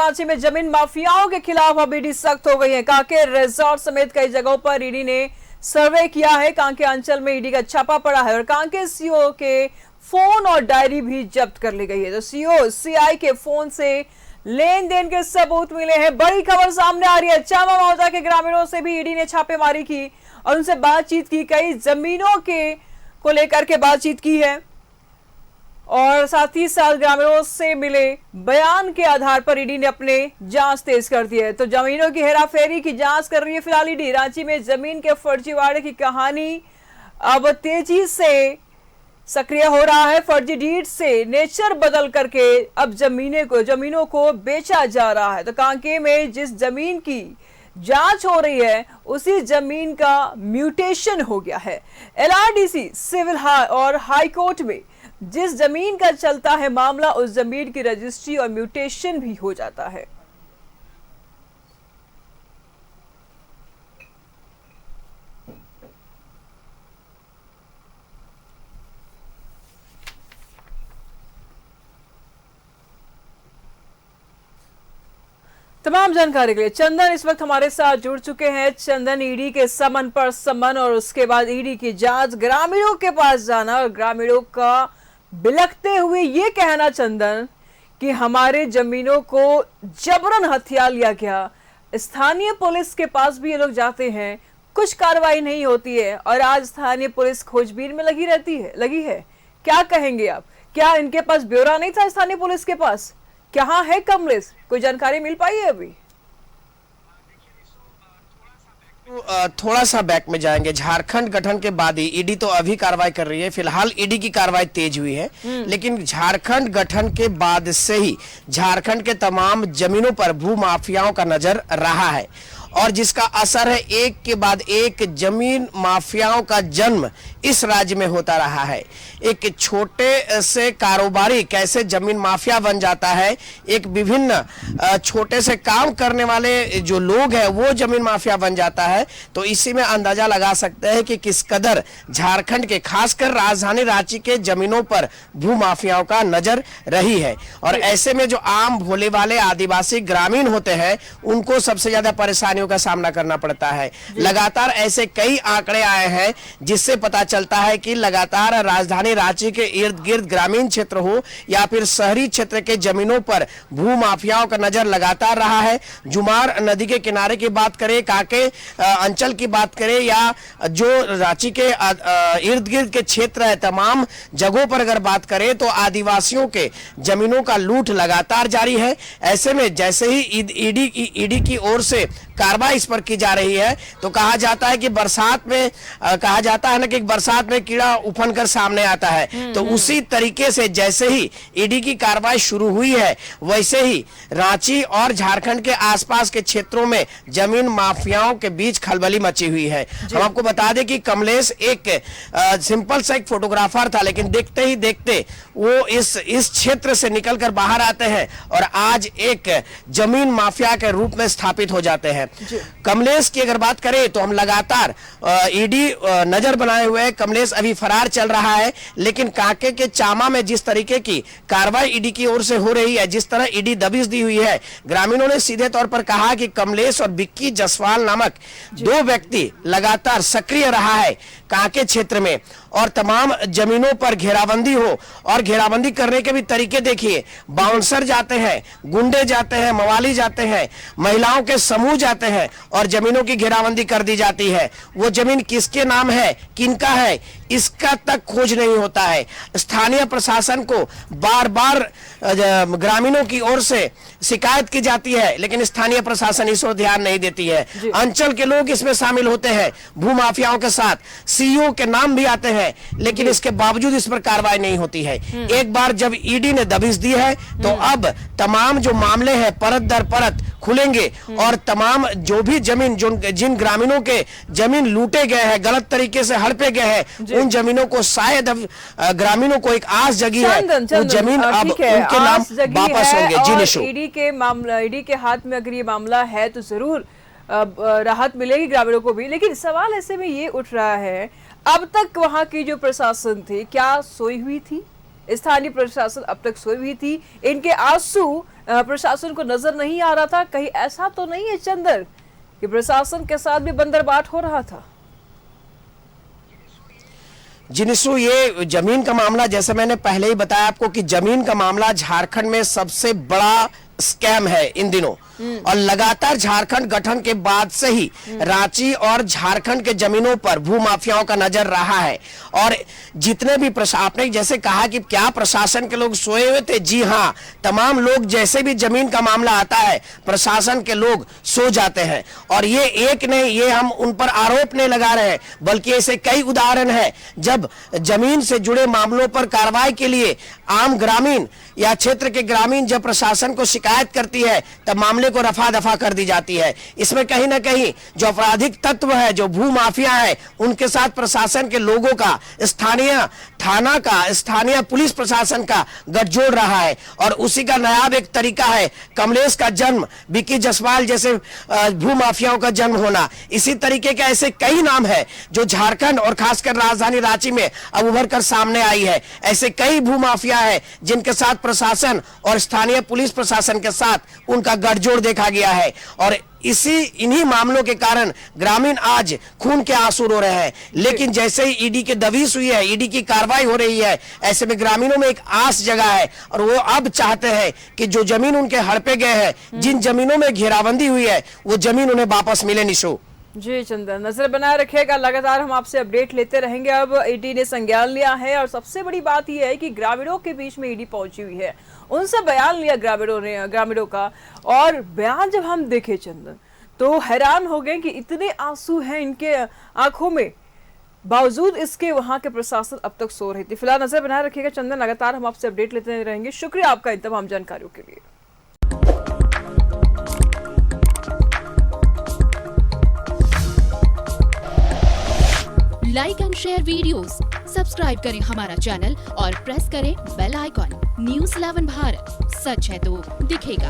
रांची में जमीन माफियाओं के खिलाफ अब ईडी सख्त हो गई है। कांके रिजॉर्ट समेत कई जगहों पर ईडी ने सर्वे किया है। कांके अंचल में ईडी का छापा पड़ा है और कांके सीओ के फोन और डायरी भी जब्त कर ली गई है। तो सीओ सीआई के फोन से लेन देन के सबूत मिले हैं। बड़ी खबर सामने आ रही है। चामा मौजा के ग्रामीणों से भी ईडी ने छापेमारी की और उनसे बातचीत की। कई जमीनों के को लेकर के बातचीत की है और साथ ही साथ ग्रामीणों से मिले बयान के आधार पर ईडी ने अपने जांच तेज कर दी है। तो जमीनों की हेराफेरी की जांच कर रही है फिलहाल ईडी। रांची में जमीन के फर्जीवाड़े की कहानी अब तेजी से सक्रिय हो रहा है। फर्जी डीड से नेचर बदल करके अब जमीनों को बेचा जा रहा है। तो कांके में जिस जमीन की जांच हो रही है उसी जमीन का म्यूटेशन हो गया है। एलआरडीसी सिविल और हाई कोर्ट में जिस जमीन का चलता है मामला, उस जमीन की रजिस्ट्री और म्यूटेशन भी हो जाता है। तमाम जानकारी के लिए चंदन इस वक्त हमारे साथ जुड़ चुके हैं। चंदन, ईडी के समन पर समन और उसके बाद ईडी की जांच, ग्रामीणों के पास जाना और ग्रामीणों का बिलखते हुए ये कहना चंदन कि हमारे जमीनों को जबरन हथिया लिया गया। स्थानीय पुलिस के पास भी ये लोग जाते हैं, कुछ कार्रवाई नहीं होती है और आज स्थानीय पुलिस खोजबीन में लगी है। क्या कहेंगे आप? क्या इनके पास ब्यौरा नहीं था स्थानीय पुलिस के पास? कहाँ है कमलेश? कोई जानकारी मिल पाई है अभी? थोड़ा सा बैक में जाएंगे। झारखंड गठन के बाद ही ईडी तो अभी कार्रवाई कर रही है। फिलहाल ईडी की कार्रवाई तेज हुई है, लेकिन झारखंड गठन के बाद से ही झारखंड के तमाम जमीनों पर भू माफियाओं का नजर रहा है और जिसका असर है एक के बाद एक जमीन माफियाओं का जन्म इस राज्य में होता रहा है। एक छोटे से कारोबारी कैसे जमीन माफिया बन जाता है, एक विभिन्न छोटे से काम करने वाले जो लोग हैं वो जमीन माफिया बन जाता है। तो इसी में अंदाजा लगा सकते हैं कि किस कदर झारखंड के खासकर राजधानी रांची के जमीनों पर भू माफियाओं का नजर रही है। और ऐसे में जो आम भोले वाले आदिवासी ग्रामीण होते हैं उनको सबसे ज्यादा परेशानियों का सामना करना पड़ता है। लगातार ऐसे कई आंकड़े आए हैं जिससे पता चलता है कि लगातार राजधानी रांची के इर्द गिर्द ग्रामीण क्षेत्र हो या फिर शहरी क्षेत्र के जमीनों पर भू माफियाओं का नजर लगातार रहा है। जुमार नदी के किनारे की बात करें, कांके अंचल की बात करें या जो रांची के इर्द गिर्द के क्षेत्र है, तमाम जगहों पर अगर बात करें तो आदिवासियों के जमीनों का लूट लगातार जारी है। ऐसे में जैसे ही ईडी की ओर से कार्रवाई इस पर की जा रही है तो कहा जाता है कि बरसात में कहा जाता है ना कि बरसात में कीड़ा उफन कर सामने आता है। तो उसी तरीके से जैसे ही ईडी की कार्रवाई शुरू हुई है वैसे ही रांची और झारखंड के आसपास के क्षेत्रों में जमीन माफियाओं के बीच खलबली मची हुई है। हम आपको बता दें कि कमलेश एक सिंपल सा एक फोटोग्राफर था, लेकिन देखते ही देखते वो इस क्षेत्र से निकलकर बाहर आते हैं और आज एक जमीन माफिया के रूप में स्थापित हो जाते हैं। कमलेश की अगर बात करें तो हम लगातार ईडी नजर बनाए हुए हैं। कमलेश अभी फरार चल रहा है, लेकिन कांके के चामा में जिस तरीके की कार्रवाई ईडी की ओर से हो रही है, जिस तरह ईडी दबिश दी हुई है, ग्रामीणों ने सीधे तौर पर कहा कि कमलेश और बिक्की जसवाल नामक दो व्यक्ति लगातार सक्रिय रहा है कांके क्षेत्र में और तमाम जमीनों पर घेराबंदी हो। और घेराबंदी करने के भी तरीके देखिए, बाउंसर जाते हैं, गुंडे जाते हैं, मवाली जाते हैं, महिलाओं के समूह जाते हैं और जमीनों की घेराबंदी कर दी जाती है। वो जमीन किसके नाम है, किनका है, इसका तक खोज नहीं होता है। स्थानीय प्रशासन को बार बार ग्रामीणों की ओर से शिकायत की जाती है, लेकिन स्थानीय प्रशासन इस ओर ध्यान नहीं देती है। अंचल के लोग इसमें शामिल होते हैं भू माफियाओं के साथ, सीईओ के नाम भी आते हैं, लेकिन इसके बावजूद इस पर कार्रवाई नहीं होती है। एक बार जब ईडी ने दबिश दी है तो अब तमाम जो मामले हैं परत दर परत खुलेंगे और तमाम जो भी जमीन जिन ग्रामीणों के जमीन लूटे गए हैं, गलत तरीके से हड़पे गए हैं, उन जमीनों को शायद अब ग्रामीणों को एक आस जगी है, वो जमीन अब उनके नाम वापस होंगे। जी निशु, ईडी के हाथ में अगर ये मामला है तो जरूर राहत मिलेगी ग्रामीणों को भी। लेकिन सवाल ऐसे में ये उठ रहा है, अब तक वहां की जो प्रशासन थी क्या सोई हुई थी? स्थानीय प्रशासन अब तक सोई हुई थी? इनके आंसू प्रशासन को नजर नहीं आ रहा था? कहीं ऐसा तो नहीं है चंदन कि प्रशासन के साथ भी बंदरबाट हो रहा था? जी निशु, ये जमीन का मामला, जैसे मैंने पहले ही बताया आपको कि जमीन का मामला झारखंड में सबसे बड़ा स्कैम है इन दिनों। और लगातार झारखंड गठन के बाद से ही रांची और झारखंड के जमीनों पर भूमाफियाओं का नजर रहा है। और जितने भी आपने जैसे कहा कि क्या प्रशासन के लोग सोए हुए थे, जी हाँ, तमाम लोग जैसे भी जमीन का मामला आता है प्रशासन के लोग सो जाते हैं। और ये एक नहीं, ये हम उन पर आरोप नहीं लगा रहे हैं, बल्कि ऐसे कई उदाहरण है जब जमीन से जुड़े मामलों पर कार्रवाई के लिए आम ग्रामीण या क्षेत्र के ग्रामीण जब प्रशासन को शिकायत करती है तब मामले को रफा दफा कर दी जाती है। इसमें कहीं ना कहीं जो आपराधिक तत्व है, जो भूमाफिया है, उनके साथ प्रशासन के लोगों का, स्थानीय थाना का, स्थानीय पुलिस प्रशासन का गठजोड़ रहा है। और उसी का नायाब एक तरीका है कमलेश का जन्म, विक्की जसवाल जैसे भूमाफियाओं का जन्म होना। इसी तरीके के ऐसे कई नाम है जो झारखंड और खासकर राजधानी रांची में अब उभर कर सामने आई है। ऐसे कई भूमाफिया है जिनके साथ प्रशासन और स्थानीय पुलिस प्रशासन के साथ उनका गठजोड़ देखा गया है। और इन्हीं मामलों के कारण ग्रामीण आज खून के आंसू रो रहे हैं। लेकिन जैसे ही ईडी के दबिश हुई है, ईडी की कार्रवाई हो रही है, ऐसे में ग्रामीणों में एक आस जगा है और वो अब चाहते हैं कि जो जमीन उनके हड़पे गए हैं, जिन जमीनों में घेराबंदी हुई है, वो जमीन उन्हें वापस मिले। निशो जी चंदन, नजर बनाए रखिएगा, लगातार हम आपसे अपडेट लेते रहेंगे। अब ईडी ने संज्ञान लिया है और सबसे बड़ी बात यह है कि ग्रामीणों के बीच में ईडी पहुंची हुई है, उनसे बयान लिया ग्रामीणों का। और बयान जब हम देखे चंदन तो हैरान हो गए कि इतने आंसू हैं इनके आंखों में, बावजूद इसके वहां के प्रशासन अब तक सो रही थी। फिलहाल नजर बनाए रखिएगा चंदन, लगातार हम आपसे अपडेट लेते रहेंगे। शुक्रिया आपका इन तमाम जानकारियों के लिए। Like and share videos, subscribe करें हमारा चैनल और प्रेस करें बेल आइकॉन। न्यूज़ 11 भारत, सच है तो दिखेगा।